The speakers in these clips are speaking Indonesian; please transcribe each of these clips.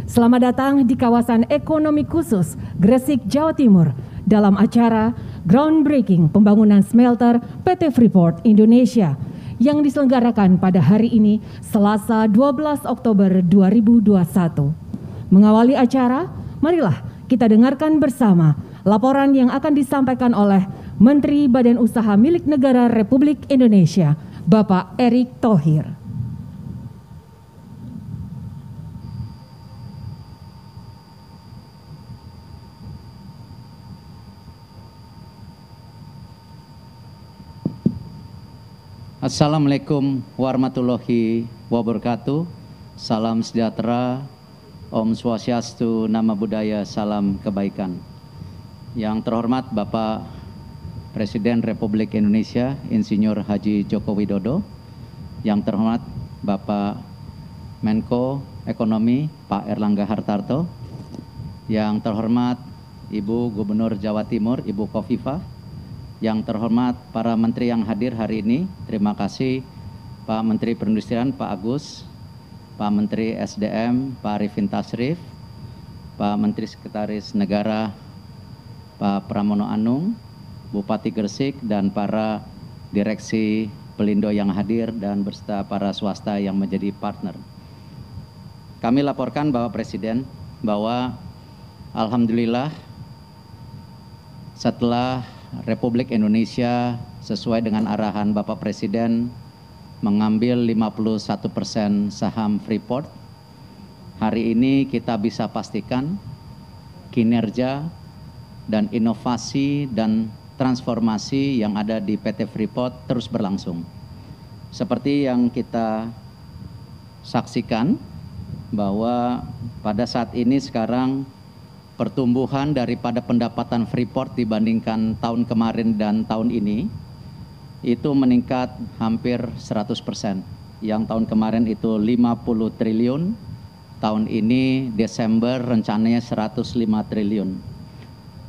Selamat datang di kawasan ekonomi khusus Gresik, Jawa Timur dalam acara groundbreaking pembangunan smelter PT Freeport Indonesia yang diselenggarakan pada hari ini Selasa 12 Oktober 2021. Mengawali acara, marilah kita dengarkan bersama laporan yang akan disampaikan oleh Menteri Badan Usaha Milik Negara Republik Indonesia, Bapak Erick Thohir. Assalamualaikum warahmatullahi wabarakatuh. Salam sejahtera, Om Swastiastu, Nama Budaya, salam kebaikan. Yang terhormat Bapak Presiden Republik Indonesia, Insinyur Haji Joko Widodo. Yang terhormat Bapak Menko Ekonomi, Pak Erlangga Hartarto. Yang terhormat Ibu Gubernur Jawa Timur, Ibu Khofifah. Yang terhormat para menteri yang hadir hari ini, terima kasih Pak Menteri Perindustrian, Pak Agus, Pak Menteri SDM, Pak Arifin Tasrif, Pak Menteri Sekretaris Negara, Pak Pramono Anung, Bupati Gresik, dan para direksi Pelindo yang hadir dan beserta para swasta yang menjadi partner. Kami laporkan Bapak Presiden bahwa Alhamdulillah setelah Republik Indonesia sesuai dengan arahan Bapak Presiden mengambil 51% saham Freeport. Hari ini kita bisa pastikan kinerja dan inovasi dan transformasi yang ada di PT Freeport terus berlangsung. Seperti yang kita saksikan bahwa pada saat ini sekarang pertumbuhan daripada pendapatan Freeport dibandingkan tahun kemarin dan tahun ini itu meningkat hampir 100%. Yang tahun kemarin itu 50 triliun, tahun ini Desember rencananya 105 triliun.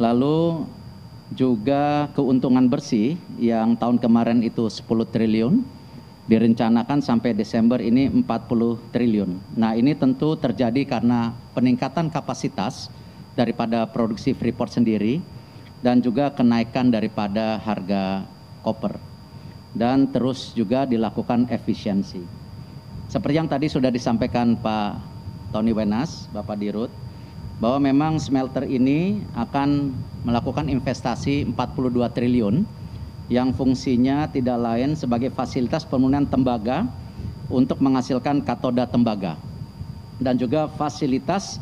Lalu juga keuntungan bersih yang tahun kemarin itu 10 triliun, direncanakan sampai Desember ini 40 triliun. Nah, ini tentu terjadi karena peningkatan kapasitas daripada produksi Freeport sendiri dan juga kenaikan daripada harga koper dan terus juga dilakukan efisiensi. Seperti yang tadi sudah disampaikan Pak Tony Wenas, Bapak Dirut, bahwa memang smelter ini akan melakukan investasi 42 triliun yang fungsinya tidak lain sebagai fasilitas pemurnian tembaga untuk menghasilkan katoda tembaga dan juga fasilitas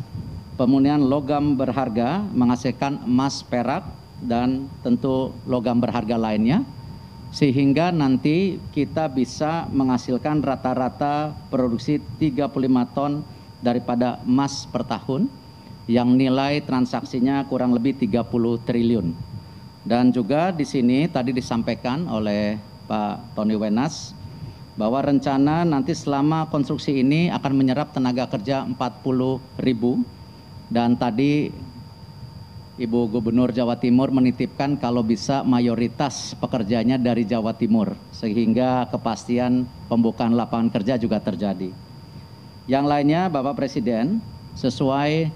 pemurnian logam berharga menghasilkan emas, perak, dan tentu logam berharga lainnya, sehingga nanti kita bisa menghasilkan rata-rata produksi 35 ton daripada emas per tahun, yang nilai transaksinya kurang lebih 30 triliun. Dan juga di sini tadi disampaikan oleh Pak Tony Wenas, bahwa rencana nanti selama konstruksi ini akan menyerap tenaga kerja 40.000. Dan tadi Ibu Gubernur Jawa Timur menitipkan kalau bisa mayoritas pekerjanya dari Jawa Timur, sehingga kepastian pembukaan lapangan kerja juga terjadi. Yang lainnya Bapak Presiden, sesuai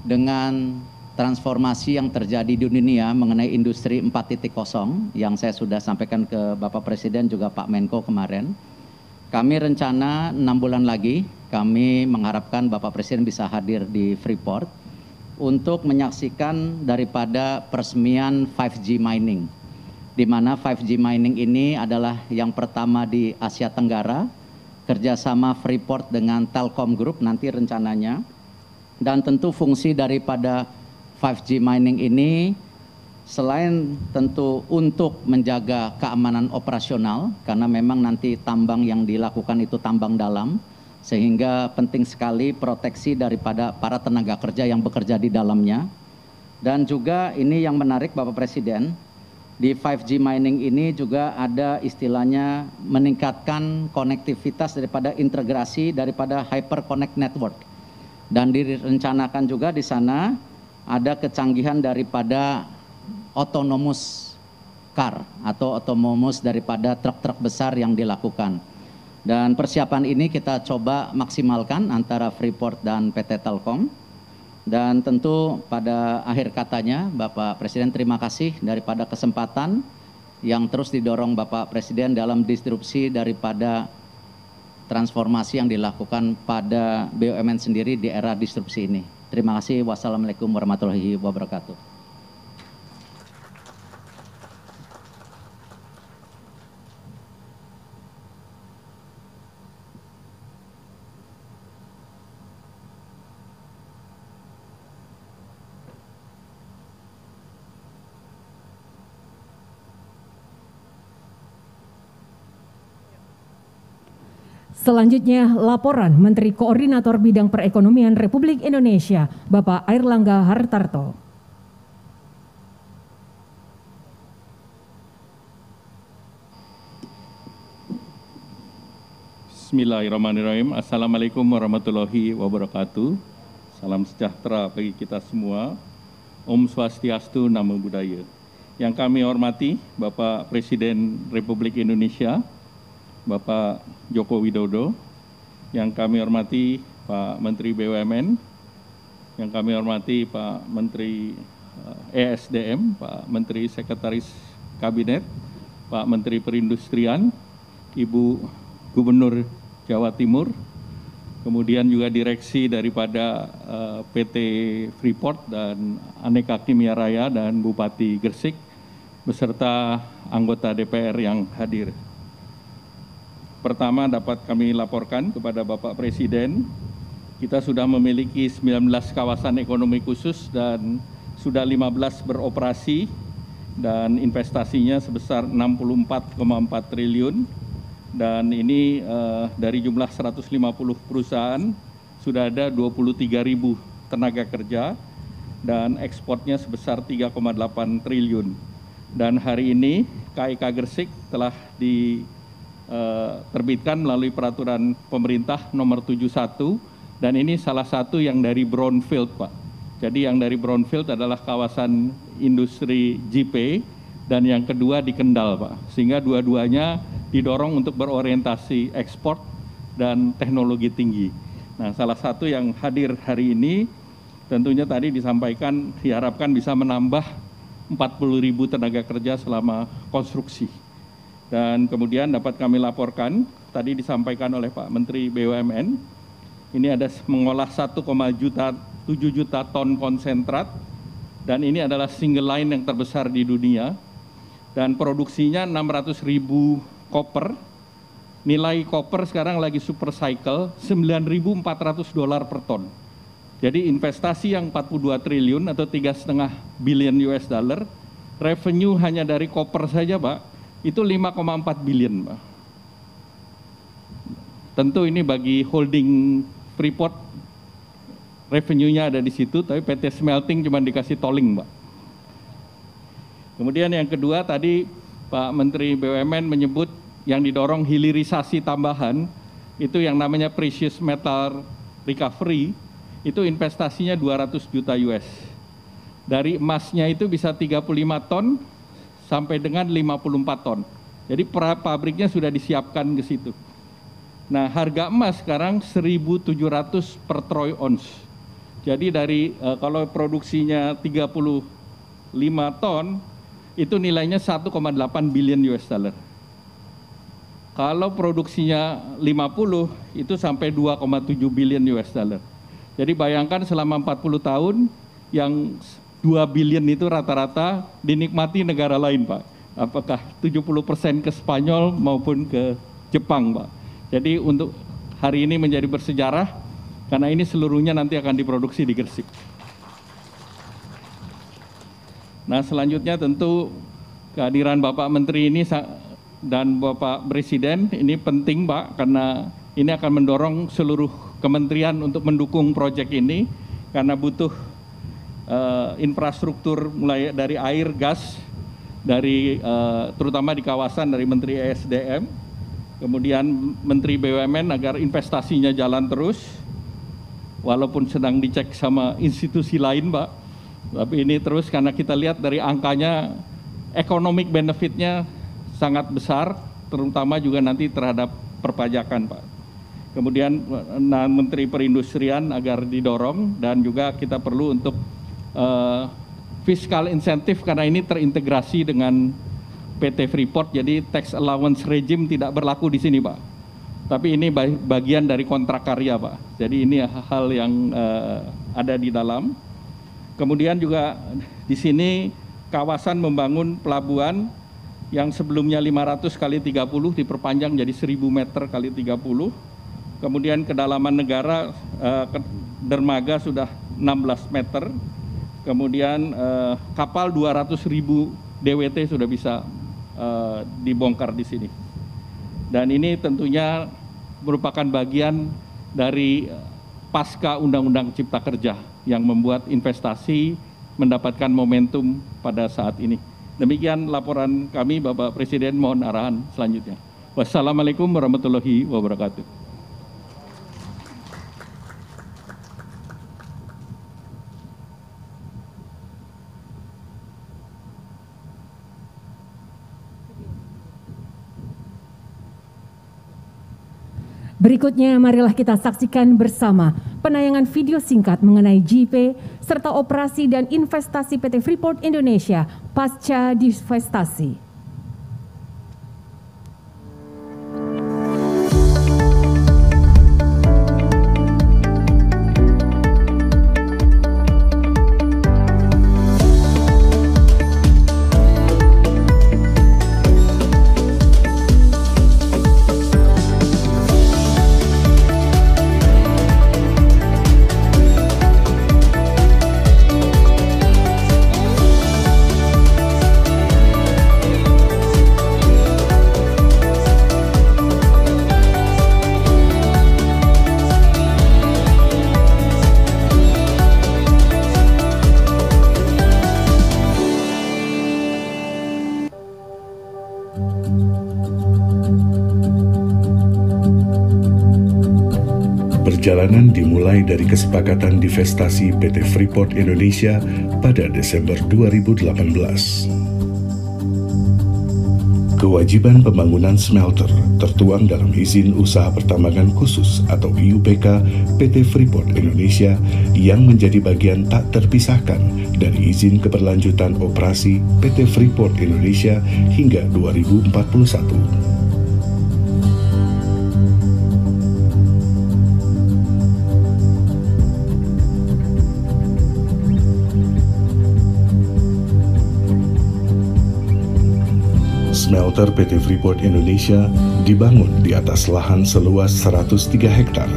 dengan transformasi yang terjadi di dunia mengenai industri 4.0 yang saya sudah sampaikan ke Bapak Presiden juga Pak Menko kemarin, kami rencana 6 bulan lagi kami mengharapkan Bapak Presiden bisa hadir di Freeport untuk menyaksikan daripada peresmian 5G mining, di mana 5G mining ini adalah yang pertama di Asia Tenggara, kerjasama Freeport dengan Telkom Group nanti rencananya, dan tentu fungsi daripada 5G mining ini selain tentu untuk menjaga keamanan operasional, karena memang nanti tambang yang dilakukan itu tambang dalam, sehingga penting sekali proteksi daripada para tenaga kerja yang bekerja di dalamnya. Dan juga ini yang menarik Bapak Presiden, di 5G mining ini juga ada istilahnya meningkatkan konektivitas daripada integrasi daripada hyperconnect network. Dan direncanakan juga di sana ada kecanggihan daripada autonomous car atau autonomous daripada truk-truk besar yang dilakukan. Dan persiapan ini kita coba maksimalkan antara Freeport dan PT Telkom. Dan tentu pada akhir katanya Bapak Presiden terima kasih daripada kesempatan yang terus didorong Bapak Presiden dalam disrupsi daripada transformasi yang dilakukan pada BUMN sendiri di era disrupsi ini. Terima kasih. Wassalamualaikum warahmatullahi wabarakatuh. Selanjutnya, laporan Menteri Koordinator Bidang Perekonomian Republik Indonesia, Bapak Airlangga Hartarto. Bismillahirrahmanirrahim. Assalamualaikum warahmatullahi wabarakatuh. Salam sejahtera bagi kita semua. Om Swastiastu, Namo Buddhaya. Yang kami hormati Bapak Presiden Republik Indonesia, Bapak Joko Widodo, yang kami hormati Pak Menteri BUMN, yang kami hormati Pak Menteri ESDM, Pak Menteri Sekretaris Kabinet, Pak Menteri Perindustrian, Ibu Gubernur Jawa Timur, kemudian juga direksi daripada PT Freeport dan Aneka Kimia Raya dan Bupati Gresik, beserta anggota DPR yang hadir. Pertama dapat kami laporkan kepada Bapak Presiden, kita sudah memiliki 19 kawasan ekonomi khusus dan sudah 15 beroperasi dan investasinya sebesar 64,4 triliun. Dan ini dari jumlah 150 perusahaan sudah ada 23.000 tenaga kerja dan ekspornya sebesar 3,8 triliun. Dan hari ini KIK Gresik telah diterbitkan melalui peraturan pemerintah nomor 71 dan ini salah satu yang dari brownfield, Pak. Jadi yang dari brownfield adalah kawasan industri JP dan yang kedua di Kendal, Pak. Sehingga dua-duanya didorong untuk berorientasi ekspor dan teknologi tinggi. Nah, salah satu yang hadir hari ini tentunya tadi disampaikan diharapkan bisa menambah 40.000 tenaga kerja selama konstruksi. Dan kemudian dapat kami laporkan, tadi disampaikan oleh Pak Menteri BUMN, ini ada mengolah 1,7 juta ton konsentrat, dan ini adalah single line yang terbesar di dunia, dan produksinya 600.000 koper, nilai koper sekarang lagi super cycle, $9.400 per ton. Jadi investasi yang 42 triliun atau 3,5 billion US dollar, revenue hanya dari koper saja, Pak, itu 5,4 billion, Pak. Tentu ini bagi holding Freeport, revenue-nya ada di situ, tapi PT Smelting cuma dikasih tolling, Pak. Kemudian yang kedua tadi Pak Menteri BUMN menyebut yang didorong hilirisasi tambahan, itu yang namanya precious metal recovery, itu investasinya 200 juta US. Dari emasnya itu bisa 35 ton, sampai dengan 54 ton. Jadi pabriknya sudah disiapkan ke situ. Nah, harga emas sekarang 1.700 per troy ounce. Jadi dari kalau produksinya 35 ton, itu nilainya 1,8 billion US dollar. Kalau produksinya 50, itu sampai 2,7 billion US dollar. Jadi bayangkan selama 40 tahun, yang 2 billion itu rata-rata dinikmati negara lain, Pak. Apakah 70% ke Spanyol maupun ke Jepang, Pak. Jadi untuk hari ini menjadi bersejarah, karena ini seluruhnya nanti akan diproduksi di Gresik. Nah, selanjutnya tentu kehadiran Bapak Menteri ini dan Bapak Presiden ini penting, Pak, karena ini akan mendorong seluruh kementerian untuk mendukung proyek ini, karena butuh infrastruktur mulai dari air, gas, dari terutama di kawasan dari Menteri ESDM, kemudian Menteri BUMN agar investasinya jalan terus, walaupun sedang dicek sama institusi lain, Pak. Tapi ini terus karena kita lihat dari angkanya, economic benefit-nya sangat besar, terutama juga nanti terhadap perpajakan, Pak. Kemudian Menteri Perindustrian agar didorong, dan juga kita perlu untuk fiskal insentif karena ini terintegrasi dengan PT Freeport, jadi tax allowance regime tidak berlaku di sini, Pak. Tapi ini bagian dari kontrak karya, Pak. Jadi ini hal yang ada di dalam. Kemudian juga di sini kawasan membangun pelabuhan yang sebelumnya 500 kali 30 diperpanjang jadi 1000 meter kali 30. Kemudian kedalaman negara dermaga sudah 16 meter. Kemudian kapal 200.000 DWT sudah bisa dibongkar di sini. Dan ini tentunya merupakan bagian dari pasca Undang-Undang Cipta Kerja yang membuat investasi mendapatkan momentum pada saat ini. Demikian laporan kami, Bapak Presiden, mohon arahan selanjutnya. Wassalamualaikum warahmatullahi wabarakatuh. Berikutnya, marilah kita saksikan bersama penayangan video singkat mengenai JIPE serta operasi dan investasi PT Freeport Indonesia pasca divestasi. Perjalanan dimulai dari kesepakatan divestasi PT Freeport Indonesia pada Desember 2018. Kewajiban pembangunan smelter tertuang dalam izin usaha pertambangan khusus atau IUPK PT Freeport Indonesia yang menjadi bagian tak terpisahkan dari izin keberlanjutan operasi PT Freeport Indonesia hingga 2041. Smelter PT Freeport Indonesia dibangun di atas lahan seluas 103 hektar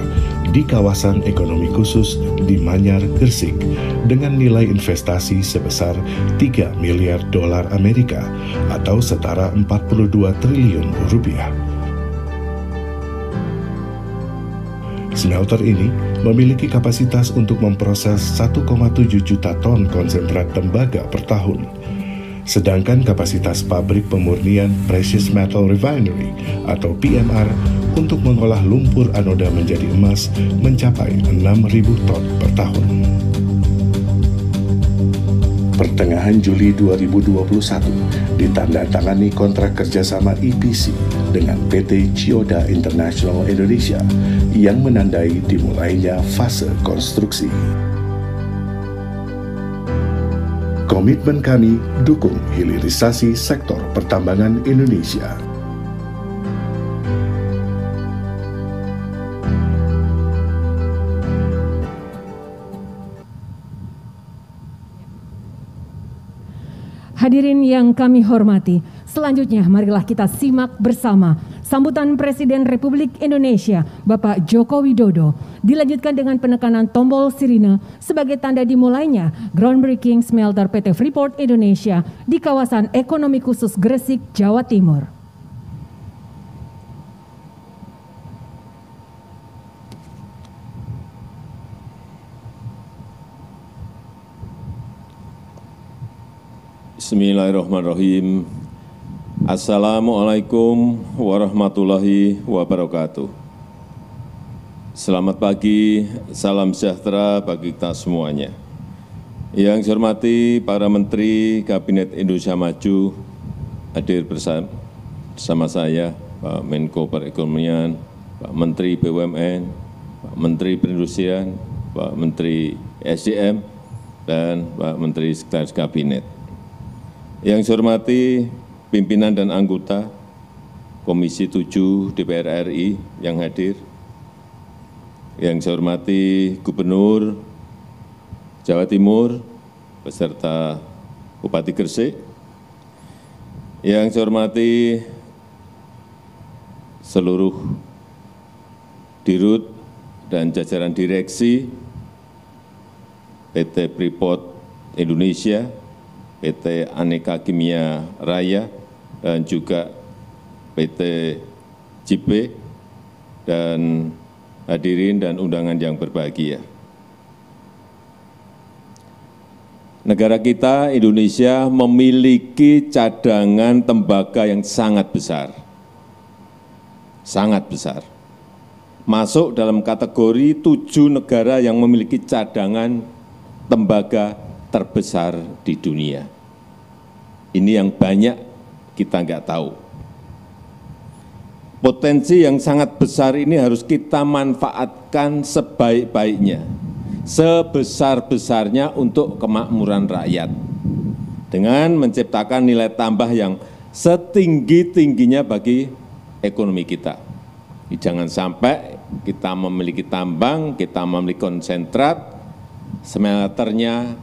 di kawasan ekonomi khusus di Manyar, Gresik dengan nilai investasi sebesar 3 miliar dolar Amerika atau setara 42 triliun rupiah. Smelter ini memiliki kapasitas untuk memproses 1,7 juta ton konsentrat tembaga per tahun. Sedangkan kapasitas pabrik pemurnian Precious Metal Refinery atau PMR untuk mengolah lumpur anoda menjadi emas mencapai 6.000 ton per tahun. Pertengahan Juli 2021 ditandatangani kontrak kerjasama EPC dengan PT Chiyoda International Indonesia yang menandai dimulainya fase konstruksi. Komitmen kami dukung hilirisasi sektor pertambangan Indonesia. Hadirin yang kami hormati, selanjutnya marilah kita simak bersama sambutan Presiden Republik Indonesia Bapak Joko Widodo dilanjutkan dengan penekanan tombol sirine sebagai tanda dimulainya groundbreaking smelter PT Freeport Indonesia di kawasan ekonomi khusus Gresik, Jawa Timur. Bismillahirrahmanirrahim. Assalamualaikum warahmatullahi wabarakatuh. Selamat pagi, salam sejahtera bagi kita semuanya. Yang saya hormati para Menteri Kabinet Indonesia Maju hadir bersama saya, Pak Menko Perekonomian, Pak Menteri BUMN, Pak Menteri Perindustrian, Pak Menteri SDM, dan Pak Menteri Sekretaris Kabinet. Yang saya hormati pimpinan dan anggota Komisi 7 DPR RI yang hadir, yang saya hormati Gubernur Jawa Timur beserta Bupati Gresik, yang saya hormati seluruh dirut dan jajaran direksi PT Freeport Indonesia, PT Aneka Kimia Raya, dan juga PT JIPE, dan hadirin dan undangan yang berbahagia. Negara kita, Indonesia, memiliki cadangan tembaga yang sangat besar. Sangat besar. Masuk dalam kategori 7 negara yang memiliki cadangan tembaga terbesar di dunia. Ini yang banyak kita nggak tahu. Potensi yang sangat besar ini harus kita manfaatkan sebaik-baiknya, sebesar-besarnya untuk kemakmuran rakyat, dengan menciptakan nilai tambah yang setinggi-tingginya bagi ekonomi kita. Jangan sampai kita memiliki tambang, kita memiliki konsentrat, smelternya,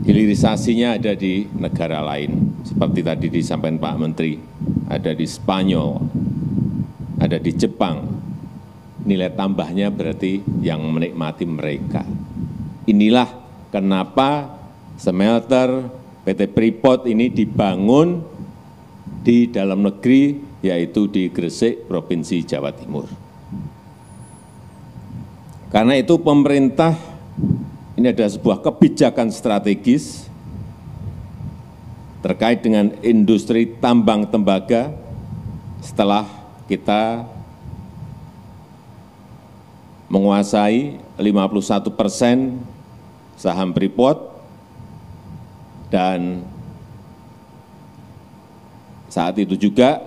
hilirisasinya ada di negara lain. Seperti tadi disampaikan Pak Menteri, ada di Spanyol, ada di Jepang. Nilai tambahnya berarti yang menikmati mereka. Inilah kenapa smelter PT Freeport ini dibangun di dalam negeri, yaitu di Gresik, Provinsi Jawa Timur. Karena itu pemerintah, ini ada sebuah kebijakan strategis terkait dengan industri tambang tembaga setelah kita menguasai 51% saham Freeport, dan saat itu juga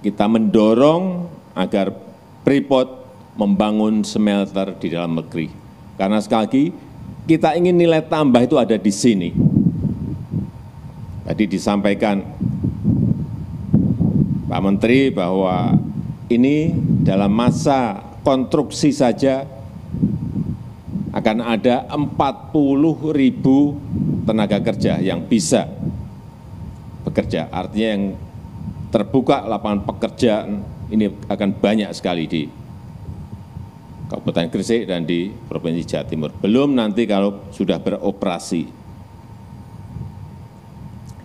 kita mendorong agar Freeport membangun smelter di dalam negeri. Karena sekali lagi, kita ingin nilai tambah itu ada di sini. Tadi disampaikan Pak Menteri bahwa ini dalam masa konstruksi saja akan ada 40.000 tenaga kerja yang bisa bekerja. Artinya yang terbuka lapangan pekerjaan ini akan banyak sekali di Kabupaten Gresik dan di Provinsi Jawa Timur. Belum nanti kalau sudah beroperasi.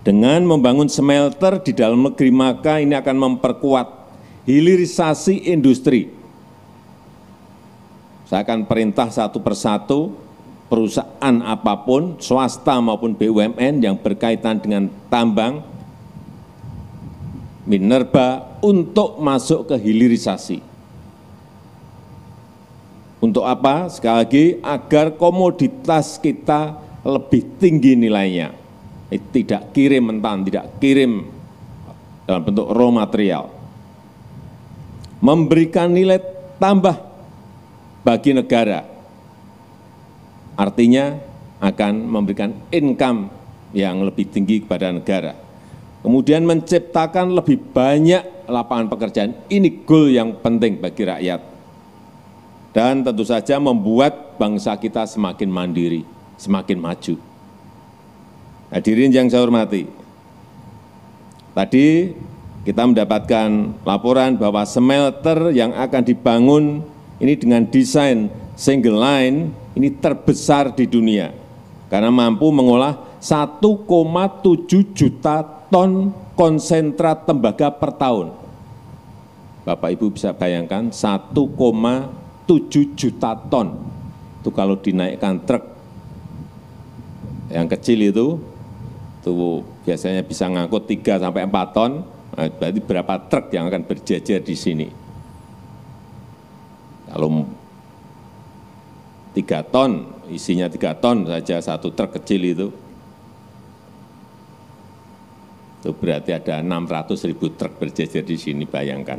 Dengan membangun smelter di dalam negeri, maka ini akan memperkuat hilirisasi industri. Saya akan perintah satu persatu perusahaan apapun, swasta maupun BUMN yang berkaitan dengan tambang, minerba, untuk masuk ke hilirisasi. Untuk apa? Sekali lagi, agar komoditas kita lebih tinggi nilainya. Tidak kirim mentah, tidak kirim dalam bentuk raw material. Memberikan nilai tambah bagi negara. Artinya akan memberikan income yang lebih tinggi kepada negara. Kemudian menciptakan lebih banyak lapangan pekerjaan. Ini goal yang penting bagi rakyat. Dan tentu saja membuat bangsa kita semakin mandiri, semakin maju. Hadirin yang saya hormati, tadi kita mendapatkan laporan bahwa smelter yang akan dibangun ini dengan desain single line ini terbesar di dunia karena mampu mengolah 1,7 juta ton konsentrat tembaga per tahun. Bapak Ibu bisa bayangkan 1,7 juta ton. Itu kalau dinaikkan truk yang kecil itu biasanya bisa ngangkut 3 sampai 4 ton. Nah, berarti berapa truk yang akan berjajar di sini? Kalau 3 ton, isinya 3 ton saja satu truk kecil itu Itu berarti ada 600.000 truk berjejer di sini, bayangkan.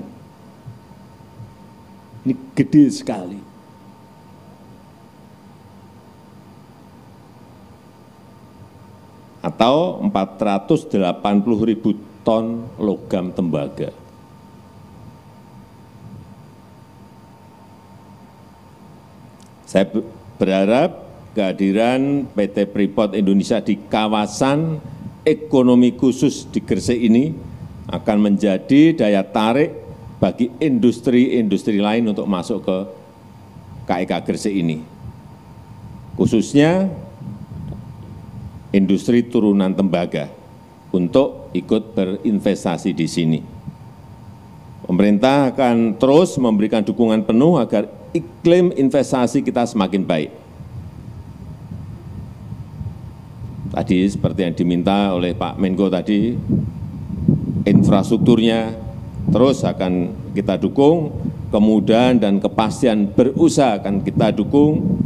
Ini gede sekali. Atau 480.000 ton logam tembaga. Saya berharap kehadiran PT Freeport Indonesia di kawasan ekonomi khusus di Gresik ini akan menjadi daya tarik bagi industri-industri lain untuk masuk ke KEK Gresik ini. Khususnya industri turunan tembaga untuk ikut berinvestasi di sini. Pemerintah akan terus memberikan dukungan penuh agar iklim investasi kita semakin baik. Tadi seperti yang diminta oleh Pak Menko tadi, infrastrukturnya terus akan kita dukung, kemudahan dan kepastian berusaha akan kita dukung,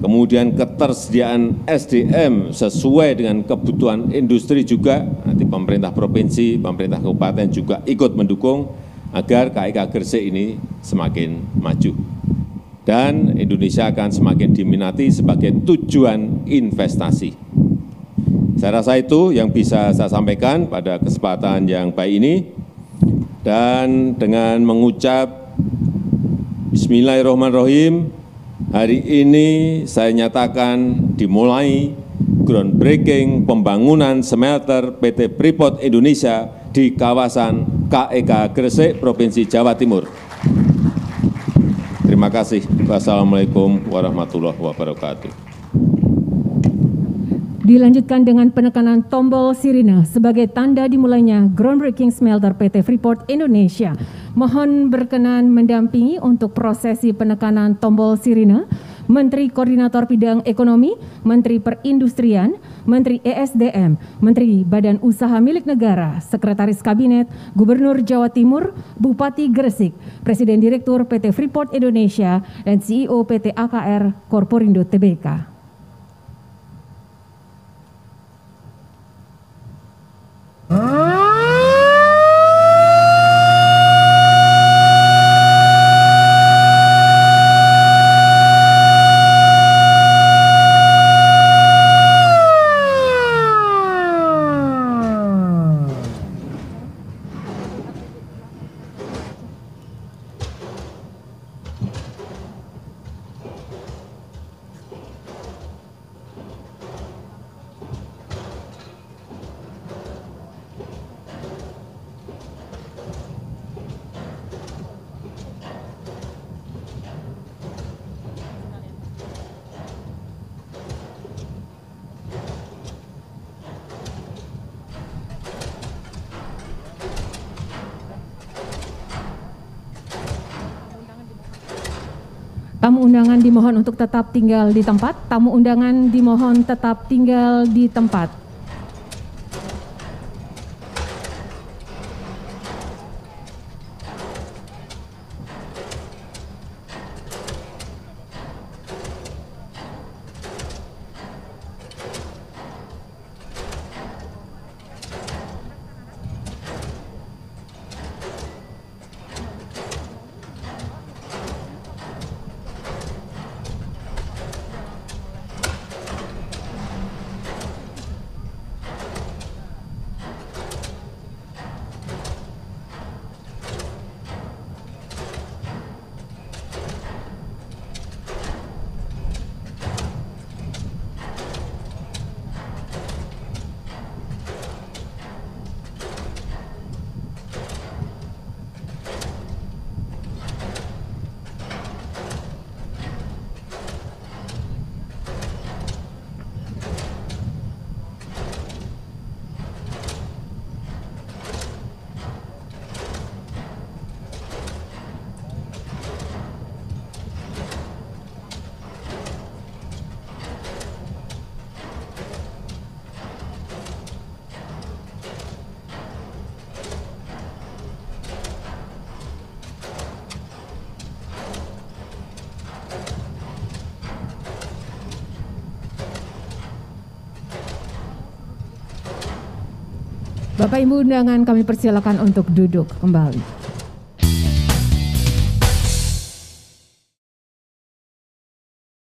kemudian ketersediaan SDM sesuai dengan kebutuhan industri juga, nanti pemerintah provinsi, pemerintah kabupaten juga ikut mendukung agar KEK Gresik ini semakin maju. Dan Indonesia akan semakin diminati sebagai tujuan investasi. Saya rasa itu yang bisa saya sampaikan pada kesempatan yang baik ini. Dan dengan mengucap Bismillahirrahmanirrahim, hari ini saya nyatakan dimulai groundbreaking pembangunan smelter PT Freeport Indonesia di kawasan KEK Gresik, Provinsi Jawa Timur. Terima kasih. Wassalamualaikum warahmatullahi wabarakatuh. Dilanjutkan dengan penekanan tombol sirine sebagai tanda dimulainya groundbreaking smelter PT Freeport Indonesia. Mohon berkenan mendampingi untuk prosesi penekanan tombol sirine Menteri Koordinator Bidang Ekonomi, Menteri Perindustrian, Menteri ESDM, Menteri Badan Usaha Milik Negara, Sekretaris Kabinet, Gubernur Jawa Timur, Bupati Gresik, Presiden Direktur PT Freeport Indonesia, dan CEO PT AKR Korporindo Tbk. Tamu undangan dimohon untuk tetap tinggal di tempat. Tamu undangan dimohon tetap tinggal di tempat. Bapak Ibu undangan kami persilakan untuk duduk kembali.